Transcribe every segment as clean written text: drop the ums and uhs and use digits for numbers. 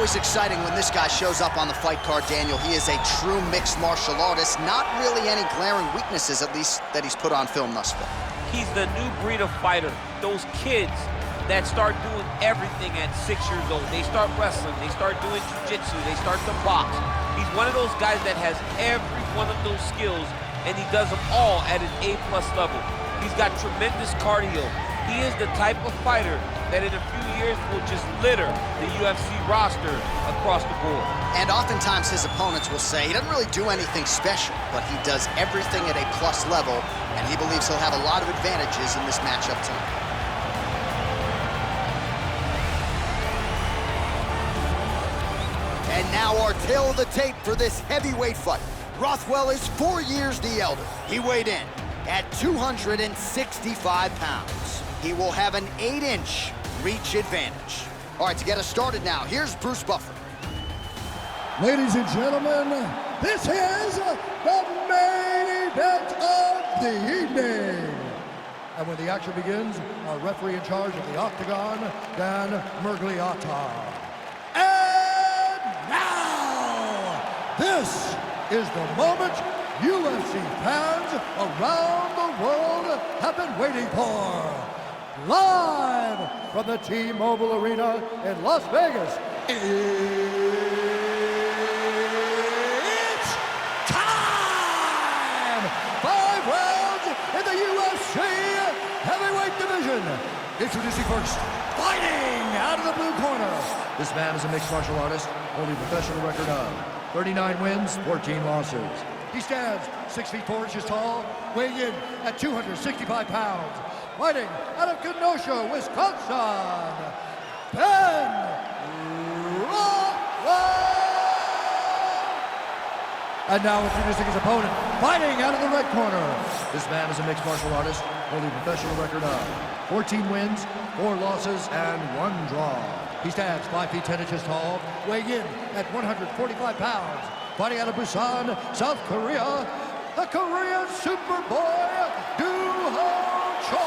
always exciting when this guy shows up on the fight card, Daniel. He is a true mixed martial artist. Not really any glaring weaknesses, at least, that he's put on film thus far. He's the new breed of fighter. Those kids that start doing everything at 6 years old. They start wrestling, they start doing jiu-jitsu, they start to box. He's one of those guys that has every one of those skills, and he does them all at an A+ level. He's got tremendous cardio. He is the type of fighter that in a few years will just litter the UFC roster across the board. And oftentimes his opponents will say he doesn't really do anything special, but he does everything at a plus level, and he believes he'll have a lot of advantages in this matchup tonight. And now our tale of the tape for this heavyweight fight. Rothwell is 4 years the elder. He weighed in at 265 pounds. He will have an 8-inch reach advantage. All right, to get us started now, here's Bruce Buffer. Ladies and gentlemen, this is the main event of the evening. And when the action begins, our referee in charge of the Octagon, Dan Mergliata. And now, this is the moment UFC fans around the world have been waiting for. Live from the T-Mobile Arena in Las Vegas, it's time! 5 rounds in the UFC heavyweight division. Introducing first, fighting out of the blue corner. This man is a mixed martial artist, holding a professional record of 39 wins, 14 losses. He stands 6 feet 4 inches tall, weighing in at 265 pounds. Fighting out of Kenosha, Wisconsin, Ben Rothwell! And now introducing his opponent, fighting out of the red corner. This man is a mixed martial artist, holding a professional record of 14 wins, 4 losses, and 1 draw. He stands 5 feet 10 inches tall, weighing in at 145 pounds. Fighting out of Busan, South Korea, the Korean Superboy, Doo-Ho Choi.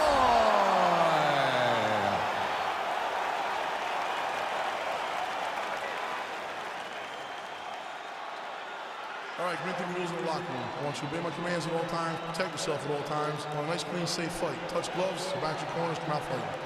All right, commit the rules in the locker room. I want you to obey my commands at all times, protect yourself at all times. I want a nice, clean, safe fight. Touch gloves, back your corners, come out fighting.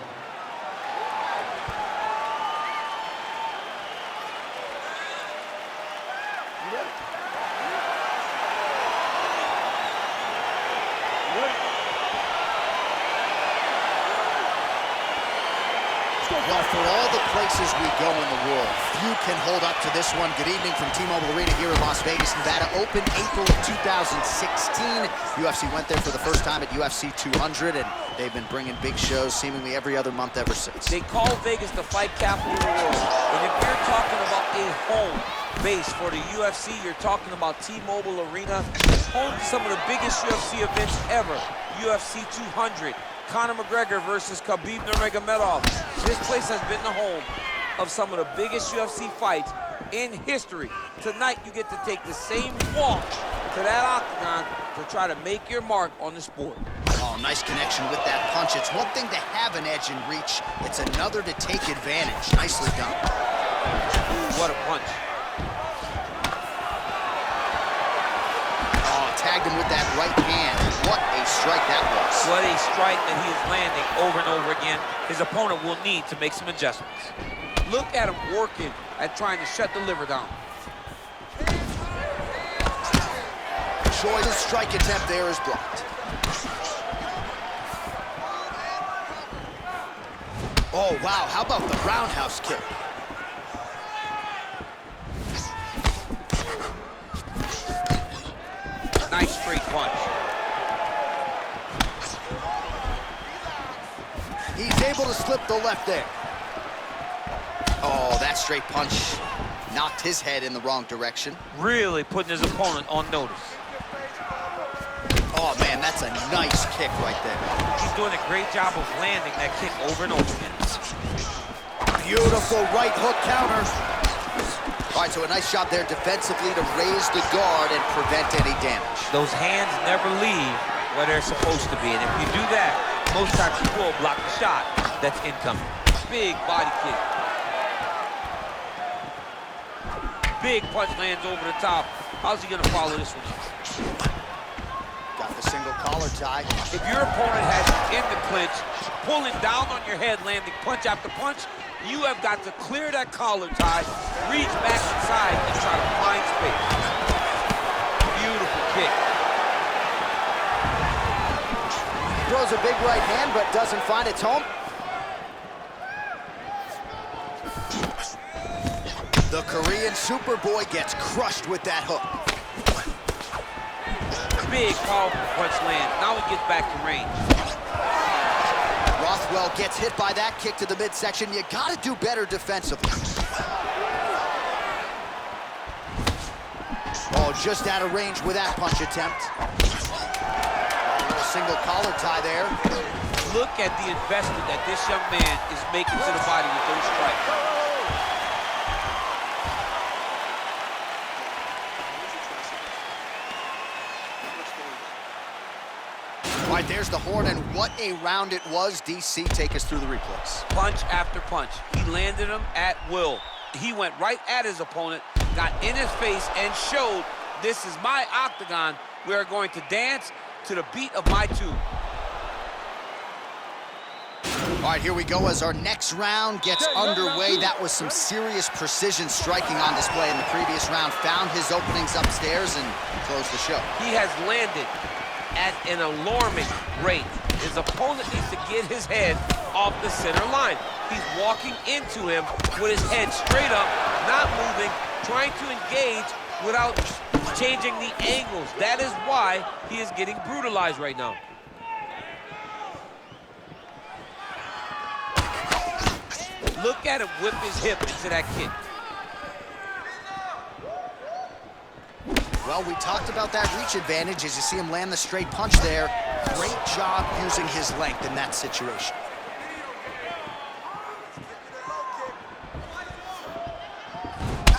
Well, for all the places we go in the world, few can hold up to this one. Good evening from T-Mobile Arena here in Las Vegas, Nevada. Opened April of 2016. UFC went there for the first time at UFC 200, and they've been bringing big shows seemingly every other month ever since. They call Vegas the fight capital of the world. And if you're talking about a home base for the UFC, you're talking about T-Mobile Arena, home to some of the biggest UFC events ever. UFC 200. Conor McGregor versus Khabib Nurmagomedov. This place has been the home of some of the biggest UFC fights in history. Tonight, you get to take the same walk to that octagon to try to make your mark on the sport. Oh, nice connection with that punch. It's one thing to have an edge and reach. It's another to take advantage. Nicely done. Ooh, what a punch. Oh, tagged him with that right hand. What a strike that was. What a strike that he is landing over and over again. His opponent will need to make some adjustments. Look at him working at trying to shut the liver down. Choi's strike attempt there is blocked. Oh, wow, how about the roundhouse kick? Nice straight punch. He's able to slip the left there. Oh, that straight punch knocked his head in the wrong direction. Really putting his opponent on notice. Oh, man, that's a nice kick right there. He's doing a great job of landing that kick over and over again. Beautiful right hook counter. All right, so a nice job there defensively to raise the guard and prevent any damage. Those hands never leave where they're supposed to be, and if you do that, most times you will block the shot that's incoming. Big body kick. Big punch lands over the top. How's he gonna follow this one up? Got the single collar tie. If your opponent has you in the clinch, pulling down on your head, landing punch after punch, you have got to clear that collar tie, reach back inside, and try to find space. Beautiful kick. Throws a big right hand, but doesn't find its home. The Korean Superboy gets crushed with that hook. Big, powerful punch land. Now he gets back to range. Rothwell gets hit by that kick to the midsection. You gotta do better defensively. Oh, just out of range with that punch attempt. A little single collar tie there. Look at the investment that this young man is making to the body with those strikes. All right, there's the horn, and what a round it was. DC, take us through the replays. Punch after punch. He landed him at will. He went right at his opponent, got in his face, and showed, this is my octagon. We are going to dance to the beat of my tune. All right, here we go as our next round gets underway. That was some serious precision striking on display in the previous round. Found his openings upstairs and closed the show. He has landed at an alarming rate. His opponent needs to get his head off the center line. He's walking into him with his head straight up, not moving, trying to engage without changing the angles. That is why he is getting brutalized right now. Look at him whip his hip into that kick. Well, we talked about that reach advantage as you see him land the straight punch there. Great job using his length in that situation.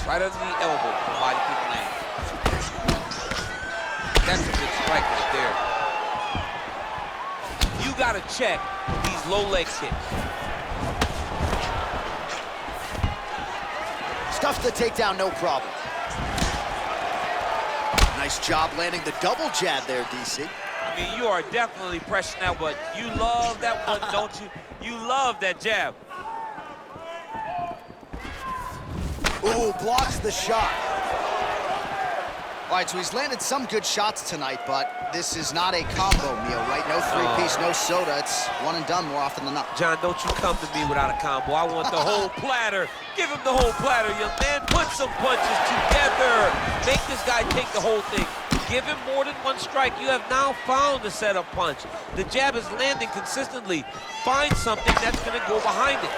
Right under the elbow, the body kick land. That's a big strike right there. You gotta check these low leg kicks. Stuffs the takedown, no problem. Nice job landing the double jab there, DC. I mean, you are definitely pressing that, but you love that one, don't you? You love that jab. Ooh, blocks the shot. All right, so he's landed some good shots tonight, but this is not a combo meal, right? No three-piece, no soda. It's one and done more often than not. John, don't you come to me without a combo. I want the whole platter. Give him the whole platter, young man. Put some punches together. Make this guy take the whole thing. Give him more than one strike. You have now found the setup punch. The jab is landing consistently. Find something that's going to go behind it.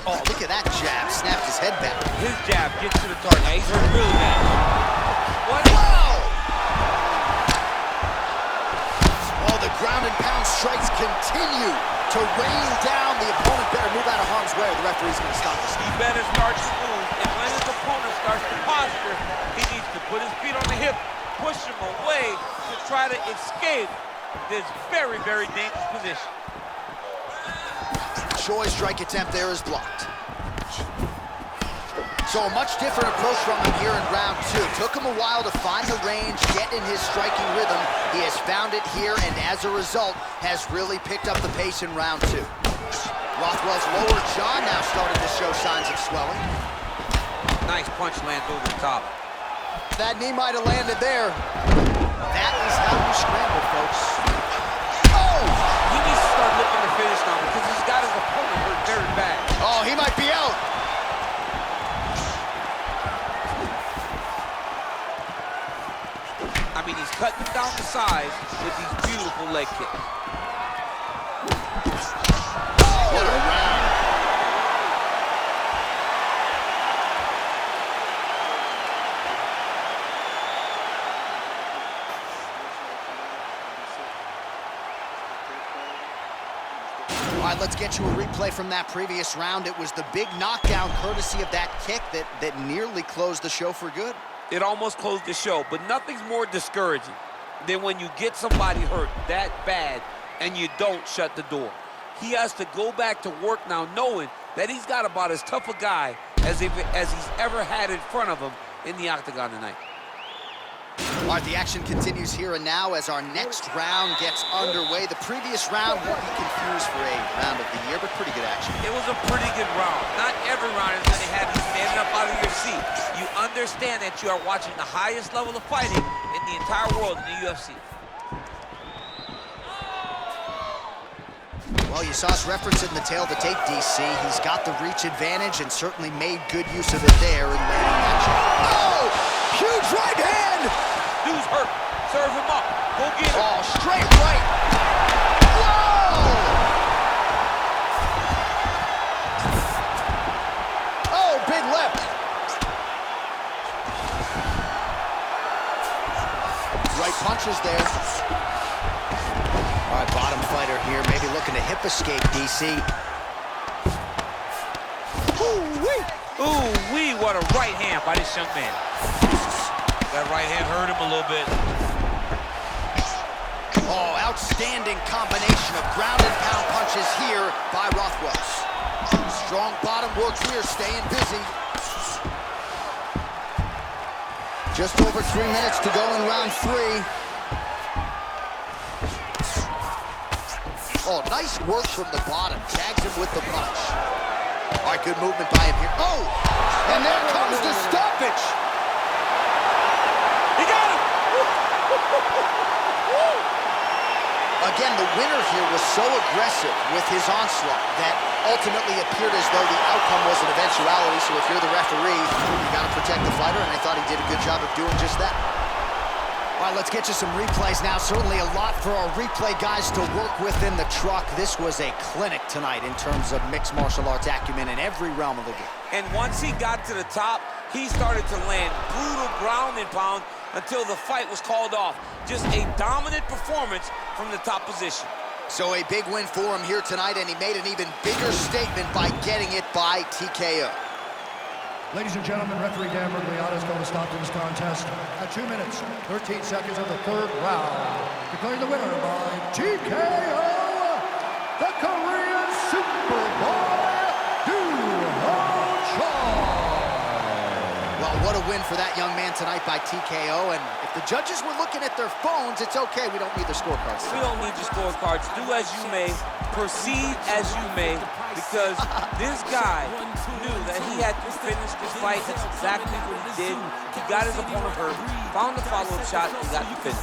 Oh, look at that jab. Snapped his head back. His jab gets to the target. Now he's hurt really bad. What? Whoa! Oh, the ground and pound strikes continue to rain down. The opponent better move out of harm's way. The referee's going to stop this. He better start to move. And when his opponent starts to posture, he needs to put his feet on the hip, push him away to try to escape this very, very dangerous position. Choi's strike attempt there is blocked. So a much different approach from him here in round two. Took him a while to find the range, get in his striking rhythm. He has found it here, and as a result, has really picked up the pace in round two. Rothwell's lower jaw now started to show signs of swelling. Nice punch lands over the top. That knee might have landed there. That is how you scramble, folks. He needs to start looking to finish now because he's got his opponent hurt very bad. Oh, he might be out. I mean, he's cutting down the size with these beautiful leg kicks. What a round. All right, let's get you a replay from that previous round. It was the big knockdown courtesy of that kick that nearly closed the show for good. It almost closed the show, but nothing's more discouraging than when you get somebody hurt that bad and you don't shut the door. He has to go back to work now knowing that he's got about as tough a guy as he's ever had in front of him in the octagon tonight. All right, the action continues here and now as our next round gets underway. The previous round won't be confused for a round of the year, but pretty good action. It was a pretty good round. Not every round is going to have you standing up out of your seat. You understand that you are watching the highest level of fighting in the entire world in the UFC. Well, you saw us referencing the tail of the tape, DC. He's got the reach advantage and certainly made good use of it there in landing that shot. Oh! Huge right hand! Dude's hurt. Serve him up. Go get him. Oh, straight right. Whoa! Oh, big left. Right punches there. All right, bottom fighter here, maybe looking to hip escape, DC. Ooh-wee! Ooh-wee, what a right hand by this young man. That right hand hurt him a little bit. Oh, outstanding combination of ground and pound punches here by Rothwell. Strong bottom work here, staying busy. Just over 3 minutes to go in round 3. Oh, nice work from the bottom. Tags him with the punch. All right, good movement by him here. Oh, and there comes the stoppage. He got him! Again, the winner here was so aggressive with his onslaught that ultimately appeared as though the outcome was an eventuality. So if you're the referee, you got to protect the fighter, and I thought he did a good job of doing just that. All right, let's get you some replays now. Certainly a lot for our replay guys to work with in the truck. This was a clinic tonight in terms of mixed martial arts acumen in every realm of the game. And once he got to the top, he started to land brutal ground and pound until the fight was called off. Just a dominant performance from the top position. So a big win for him here tonight, and he made an even bigger statement by getting it by TKO. Ladies and gentlemen, referee Dan Mergliata is going to stop this contest at 2 minutes, 13 seconds of the third round, declaring the winner by TKO, the Korean Superboy, Well, what a win for that young man tonight by TKO, and if the judges were looking at their phones, it's okay, we don't need the scorecards. We don't need the scorecards. Do as you may, proceed as you may, because this guy knew that he had to finish this fight. That's exactly what he did. He got his opponent hurt, found the follow-up shot, and got the finish.